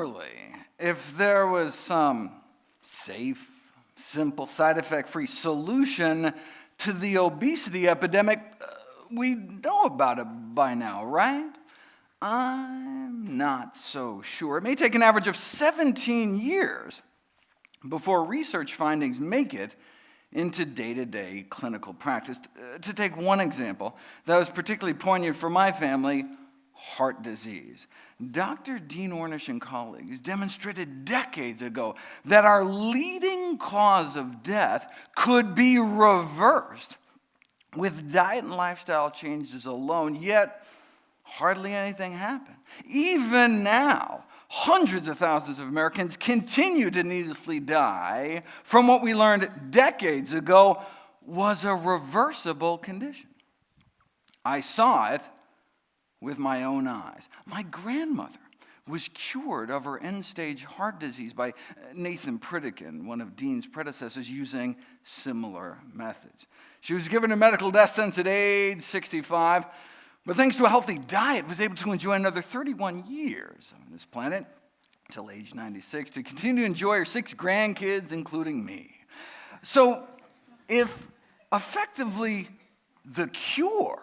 Surely, if there was some safe, simple, side effect-free solution to the obesity epidemic, we know about it by now, right? I'm not so sure. It may take an average of 17 years before research findings make it into day-to-day clinical practice. To take one example that was particularly poignant for my family, heart disease. Dr. Dean Ornish and colleagues demonstrated decades ago that our leading cause of death could be reversed with diet and lifestyle changes alone, yet hardly anything happened. Even now, hundreds of thousands of Americans continue to needlessly die from what we learned decades ago was a reversible condition. I saw it with my own eyes. My grandmother was cured of her end-stage heart disease by Nathan Pritikin, one of Dean's predecessors, using similar methods. She was given a medical death sentence at age 65, but thanks to a healthy diet, was able to enjoy another 31 years on this planet until age 96 to continue to enjoy her 6 grandkids, including me. So if effectively the cure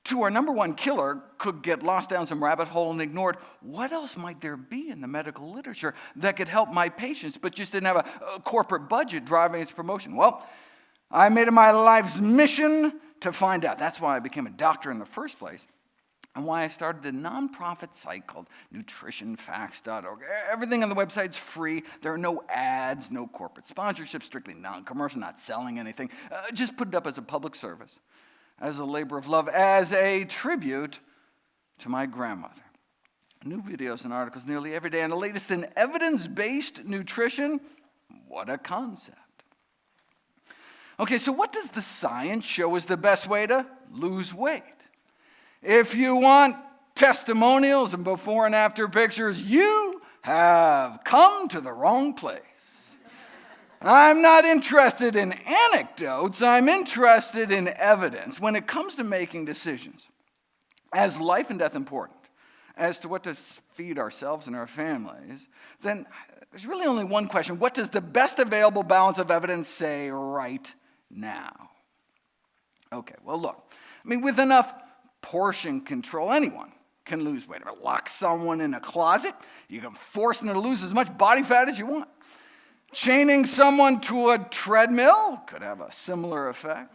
to our number one killer could get lost down some rabbit hole and ignored, what else might there be in the medical literature that could help my patients but just didn't have a corporate budget driving its promotion? Well, I made it my life's mission to find out. That's why I became a doctor in the first place and why I started a nonprofit site called nutritionfacts.org. Everything on the website's free. There are no ads, no corporate sponsorships, strictly non-commercial, not selling anything. Just put it up as a public service, as a labor of love, as a tribute to my grandmother. New videos and articles nearly every day, and the latest in evidence-based nutrition. What a concept. Okay, so what does the science show is the best way to lose weight? If you want testimonials and before and after pictures, you have come to the wrong place. I'm not interested in anecdotes, I'm interested in evidence when it comes to making decisions. As life and death important as to what to feed ourselves and our families, then there's really only one question. What does the best available balance of evidence say right now? Okay, well look, with enough portion control, anyone can lose weight. Lock someone in a closet, you can force them to lose as much body fat as you want. Chaining someone to a treadmill could have a similar effect.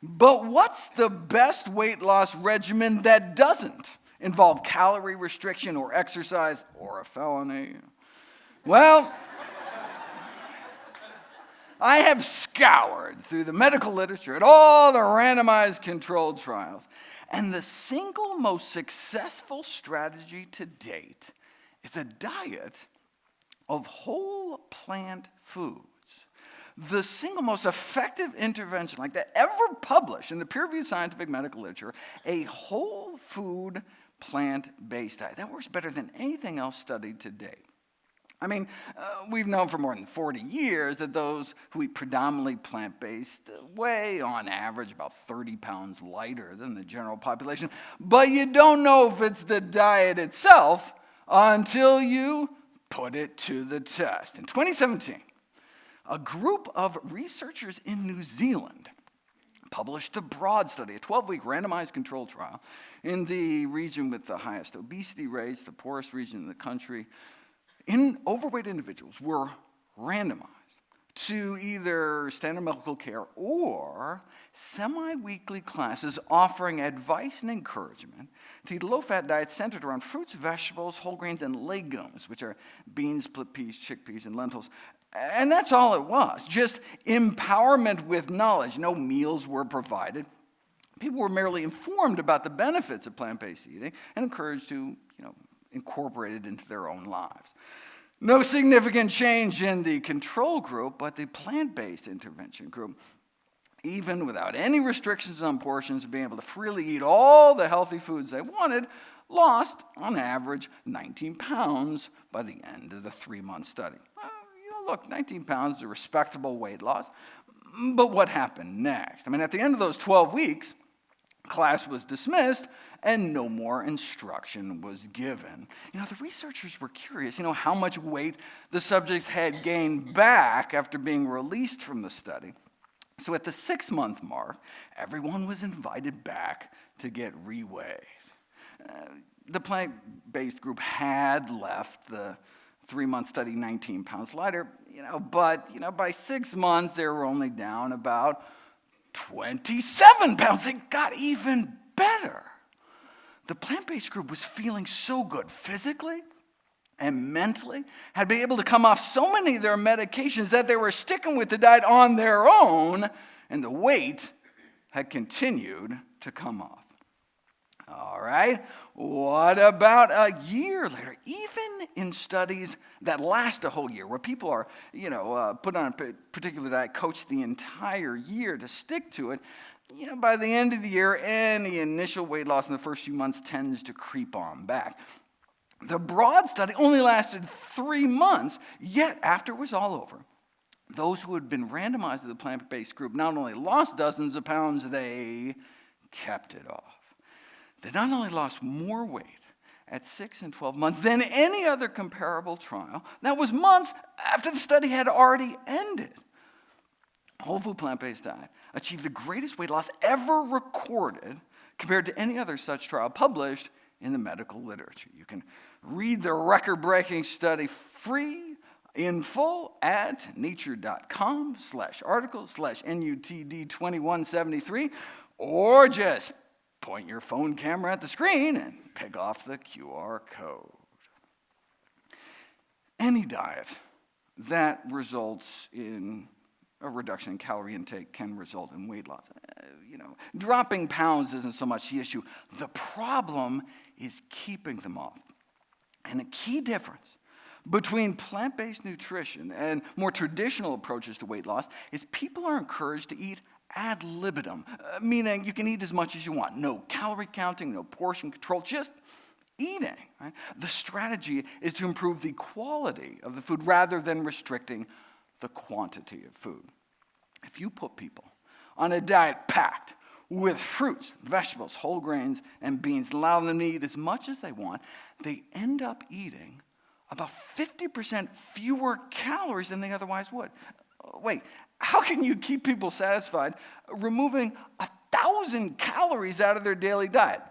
But what's the best weight loss regimen that doesn't involve calorie restriction or exercise or a felony? Well, I have scoured through the medical literature at all the randomized controlled trials, and the single most successful strategy to date is a diet of whole plant foods. The single most effective intervention like that ever published in the peer-reviewed scientific medical literature, a whole food plant-based diet. That works better than anything else studied to date. We've known for more than 40 years that those who eat predominantly plant-based weigh, on average, about 30 pounds lighter than the general population. But you don't know if it's the diet itself until you put it to the test. In 2017, a group of researchers in New Zealand published a broad study, a 12-week randomized controlled trial in the region with the highest obesity rates, the poorest region in the country. Overweight individuals were randomized to either standard medical care or semi-weekly classes offering advice and encouragement to eat a low-fat diet centered around fruits, vegetables, whole grains, and legumes, which are beans, split peas, chickpeas, and lentils. And that's all it was, just empowerment with knowledge. No meals were provided. People were merely informed about the benefits of plant-based eating and encouraged to, incorporate it into their own lives. No significant change in the control group, but the plant-based intervention group, even without any restrictions on portions, being able to freely eat all the healthy foods they wanted, lost, on average, 19 pounds by the end of the 3-month study. Look, 19 pounds is a respectable weight loss, but what happened next? At the end of those 12 weeks, Class was dismissed, and no more instruction was given. The researchers were curious, how much weight the subjects had gained back after being released from the study. So at the 6-month mark, everyone was invited back to get reweighed. The plant-based group had left the 3-month study 19 pounds lighter, but by 6 months, they were only down about 27 pounds. They got even better. The plant-based group was feeling so good physically and mentally, had been able to come off so many of their medications that they were sticking with the diet on their own, and the weight had continued to come off. All right, what about a year later? Even in studies that last a whole year, where people are, put on a particular diet, coached the entire year to stick to it, by the end of the year, any initial weight loss in the first few months tends to creep on back. The broad study only lasted 3 months, yet after it was all over, those who had been randomized to the plant-based group not only lost dozens of pounds, they kept it off. They not only lost more weight at 6 and 12 months than any other comparable trial. That was months after the study had already ended. Whole food plant-based diet achieved the greatest weight loss ever recorded compared to any other such trial published in the medical literature. You can read the record-breaking study free in full at nature.com/article/NUTD2173, or just point your phone camera at the screen and pick off the QR code. Any diet that results in a reduction in calorie intake can result in weight loss. Dropping pounds isn't so much the issue. The problem is keeping them off. And a key difference between plant-based nutrition and more traditional approaches to weight loss is people are encouraged to eat ad libitum, meaning you can eat as much as you want. No calorie counting, no portion control, just eating. Right? The strategy is to improve the quality of the food rather than restricting the quantity of food. If you put people on a diet packed with fruits, vegetables, whole grains, and beans, and allow them to eat as much as they want, they end up eating about 50% fewer calories than they otherwise would. Wait, how can you keep people satisfied removing 1,000 calories out of their daily diet?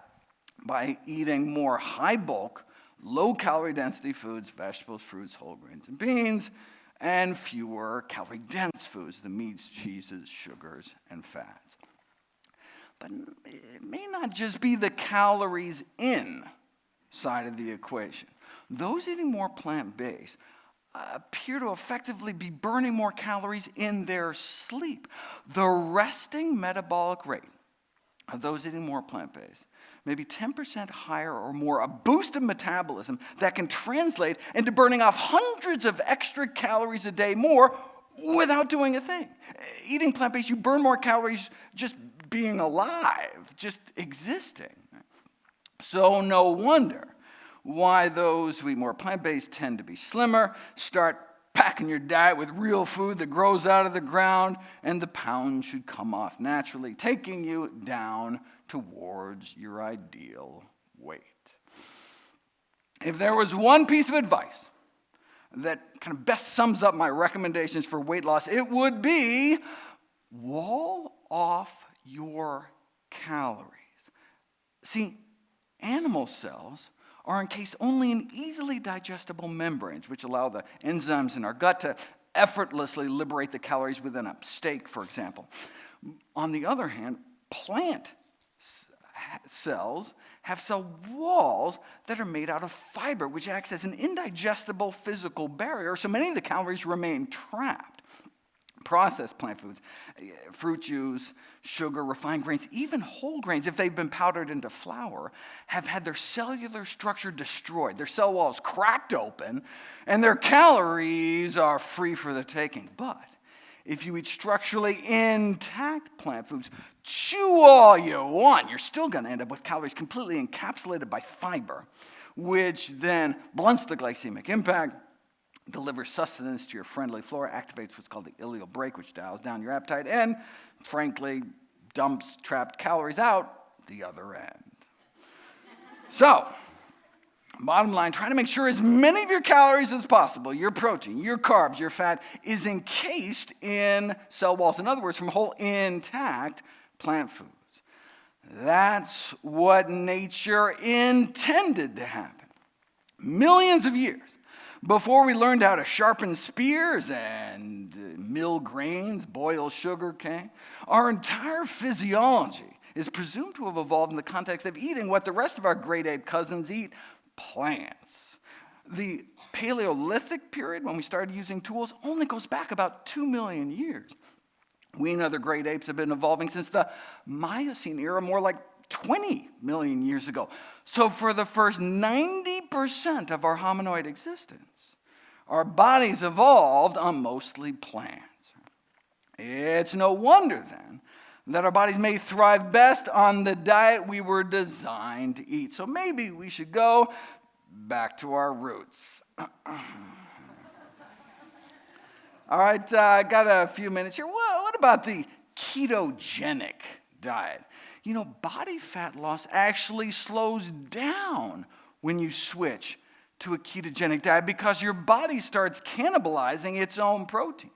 By eating more high bulk, low calorie density foods, vegetables, fruits, whole grains, and beans, and fewer calorie dense foods, the meats, cheeses, sugars, and fats. But it may not just be the calories in side of the equation. Those eating more plant-based appear to effectively be burning more calories in their sleep. The resting metabolic rate of those eating more plant-based may be 10% higher or more, a boost of metabolism that can translate into burning off hundreds of extra calories a day more without doing a thing. Eating plant-based, you burn more calories just being alive, just existing. So no wonder why those who eat more plant-based tend to be slimmer. Start packing your diet with real food that grows out of the ground, and the pounds should come off naturally, taking you down towards your ideal weight. If there was one piece of advice that kind of best sums up my recommendations for weight loss, it would be wall off your calories. See, animal cells are encased only in easily digestible membranes, which allow the enzymes in our gut to effortlessly liberate the calories within a steak, for example. On the other hand, plant cells have cell walls that are made out of fiber, which acts as an indigestible physical barrier, so many of the calories remain trapped. Processed plant foods, fruit juice, sugar, refined grains, even whole grains, if they've been powdered into flour, have had their cellular structure destroyed, their cell walls cracked open, and their calories are free for the taking. But if you eat structurally intact plant foods, chew all you want, you're still going to end up with calories completely encapsulated by fiber, which then blunts the glycemic impact, delivers sustenance to your friendly flora, activates what's called the ileal brake, which dials down your appetite, and frankly, dumps trapped calories out the other end. So, bottom line, try to make sure as many of your calories as possible, your protein, your carbs, your fat, is encased in cell walls. In other words, from whole intact plant foods. That's what nature intended to happen. Millions of years before we learned how to sharpen spears and mill grains, boil sugar cane, our entire physiology is presumed to have evolved in the context of eating what the rest of our great ape cousins eat, plants. The Paleolithic period, when we started using tools, only goes back about 2 million years. We and other great apes have been evolving since the Miocene era, more like 20 million years ago. So for the first 90% of our hominoid existence, our bodies evolved on mostly plants. It's no wonder then that our bodies may thrive best on the diet we were designed to eat. So maybe we should go back to our roots. All right, I got a few minutes here. What about the ketogenic diet? You know, body fat loss actually slows down when you switch to a ketogenic diet because your body starts cannibalizing its own protein.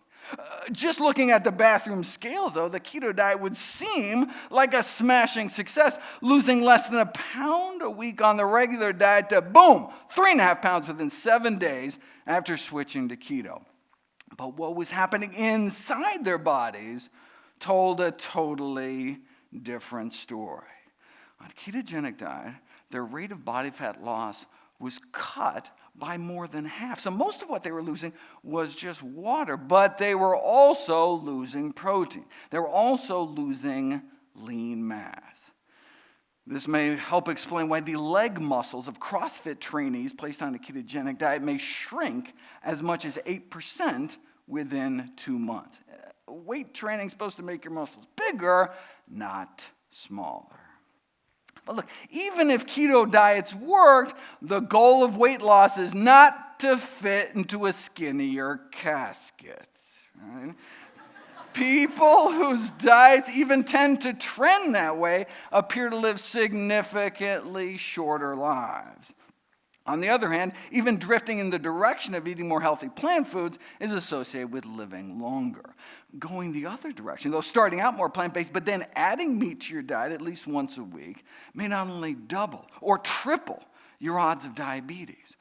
Just looking at the bathroom scale, though, the keto diet would seem like a smashing success, losing less than 1 pound a week on the regular diet to, boom, 3.5 pounds within 7 days after switching to keto. But what was happening inside their bodies told a totally different story. On a ketogenic diet, their rate of body fat loss was cut by more than half. So most of what they were losing was just water, but they were also losing protein. They were also losing lean mass. This may help explain why the leg muscles of CrossFit trainees placed on a ketogenic diet may shrink as much as 8% within 2 months. Weight training is supposed to make your muscles bigger, not smaller. But look, even if keto diets worked, the goal of weight loss is not to fit into a skinnier casket. Right? People whose diets even tend to trend that way appear to live significantly shorter lives. On the other hand, even drifting in the direction of eating more healthy plant foods is associated with living longer. Going the other direction, though starting out more plant-based, but then adding meat to your diet at least once a week, may not only double or triple your odds of diabetes,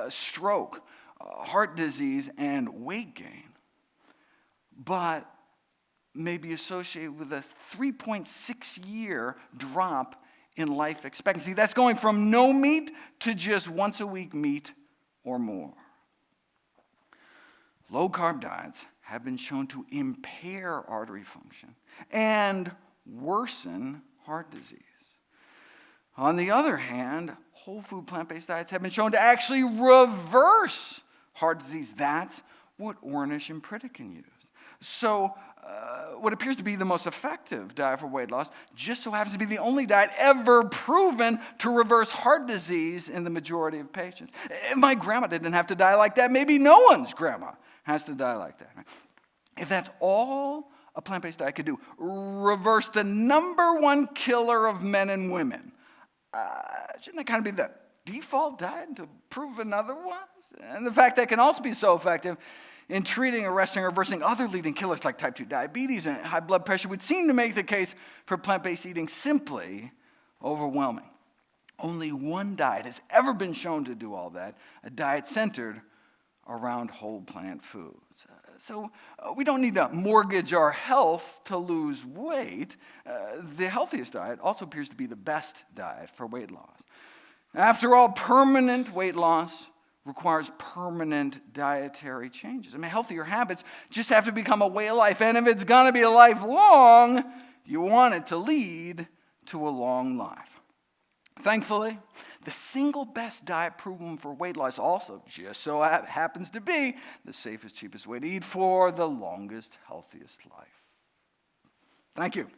stroke, heart disease, and weight gain, but may be associated with a 3.6-year drop in life expectancy. That's going from no meat to just once a week meat or more. Low-carb diets have been shown to impair artery function and worsen heart disease. On the other hand, whole food plant-based diets have been shown to actually reverse heart disease. That's what Ornish and Pritikin used. So what appears to be the most effective diet for weight loss just so happens to be the only diet ever proven to reverse heart disease in the majority of patients. If my grandma didn't have to die like that, maybe no one's grandma has to die like that. If that's all a plant-based diet could do, reverse the #1 killer of men and women, shouldn't that kind of be the default diet to proven otherwise? And the fact that it can also be so effective in treating, arresting, or reversing other leading killers like type 2 diabetes and high blood pressure would seem to make the case for plant-based eating simply overwhelming. Only one diet has ever been shown to do all that, a diet centered around whole plant foods. So we don't need to mortgage our health to lose weight. The healthiest diet also appears to be the best diet for weight loss. After all, permanent weight loss requires permanent dietary changes. I mean, healthier habits just have to become a way of life. And if it's going to be a lifelong, you want it to lead to a long life. Thankfully, the single best diet proven for weight loss also just so happens to be the safest, cheapest way to eat for the longest, healthiest life. Thank you.